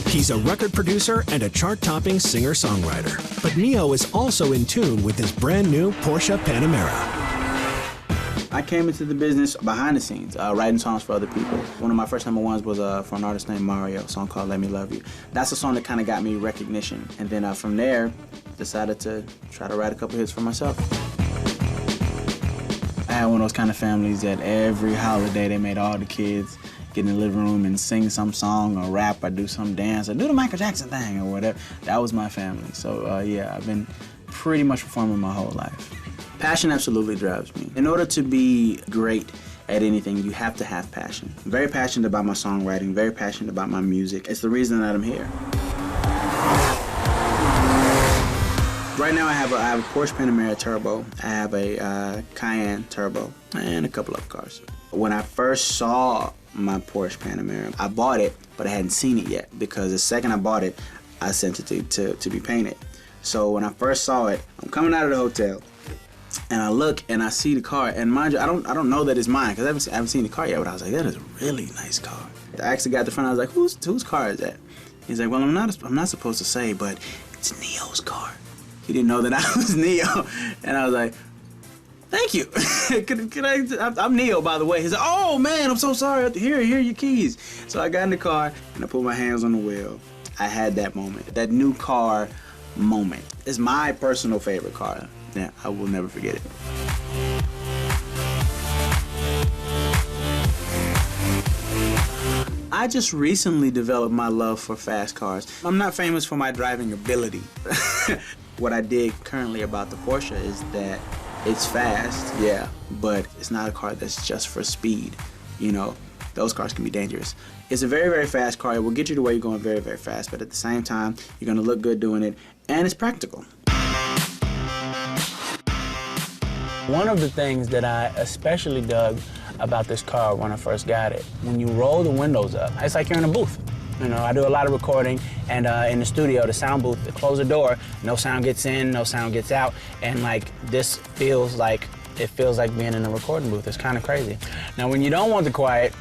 He's a record producer and a chart-topping singer-songwriter. But Neo is also in tune with his brand new Porsche Panamera. I came into the business behind the scenes, writing songs for other people. One of my first #1s was for an artist named Mario, a song called Let Me Love You. That's a song that kind of got me recognition. And then from there, decided to try to write a couple hits for myself. I had one of those kind of families that every holiday they made all the kids get in the living room and sing some song or rap or do some dance or do the Michael Jackson thing or whatever. That was my family. So yeah, I've been pretty much performing my whole life. Passion absolutely drives me. In order to be great at anything, you have to have passion. I'm very passionate about my songwriting, very passionate about my music. It's the reason that I'm here. Right now I have a Porsche Panamera Turbo, I have a Cayenne Turbo, and a couple other cars. When I first saw my Porsche Panamera, I bought it, but I hadn't seen it yet because the second I bought it, I sent it to be painted. So when I first saw it, I'm coming out of the hotel, and I look and I see the car, and mind you, I don't know that it's mine because I haven't seen the car yet. But I was like, that is a really nice car. I actually got the front. I was like, whose car is that? He's like, well, I'm not supposed to say, but it's Neo's car. He didn't know that I was Neo, and I was like, thank you. I'm Neo, by the way. He's like, oh man, I'm so sorry. Here are your keys. So I got in the car and I put my hands on the wheel. I had that moment, that new car moment. It's my personal favorite car. Yeah, I will never forget it. I just recently developed my love for fast cars. I'm not famous for my driving ability. What I dig currently about the Porsche is that it's fast, yeah, but it's not a car that's just for speed. You know, those cars can be dangerous. It's a very, very fast car. It will get you to where you're going very, very fast, but at the same time, you're gonna look good doing it, and it's practical. One of the things that I especially dug about this car when I first got it, when you roll the windows up, it's like you're in a booth. You know, I do a lot of recording, and in the studio, the sound booth, they close the door, no sound gets in, no sound gets out, and like this feels like being in a recording booth. It's kind of crazy. Now, when you don't want the quiet,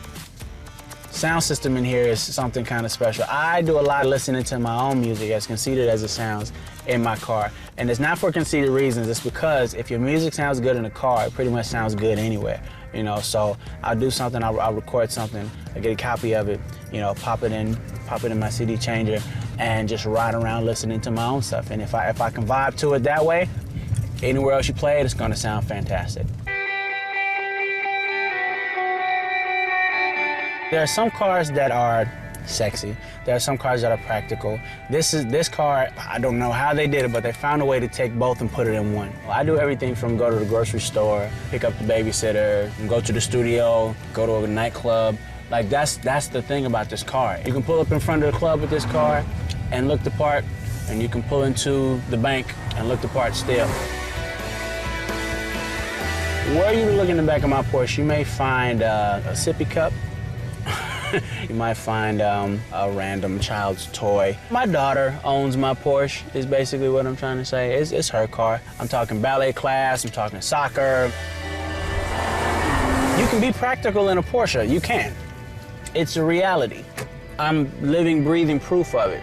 sound system in here is something kind of special. I do a lot of listening to my own music, as conceited as it sounds, in my car. And it's not for conceited reasons, it's because if your music sounds good in the car, it pretty much sounds good anywhere. You know, so I'll do something, I'll record something, I get a copy of it, you know, pop it in my CD changer, and just ride around listening to my own stuff. And if I can vibe to it that way, anywhere else you play it, it's gonna sound fantastic. There are some cars that are sexy. There are some cars that are practical. This car, I don't know how they did it, but they found a way to take both and put it in one. Well, I do everything from go to the grocery store, pick up the babysitter, go to the studio, go to a nightclub. Like that's the thing about this car. You can pull up in front of the club with this car and look the part, and you can pull into the bank and look the part still. Where you look in the back of my Porsche, you may find a sippy cup. You might find a random child's toy. My daughter owns my Porsche, is basically what I'm trying to say. It's her car. I'm talking ballet class, I'm talking soccer. You can be practical in a Porsche, you can. It's a reality. I'm living, breathing proof of it.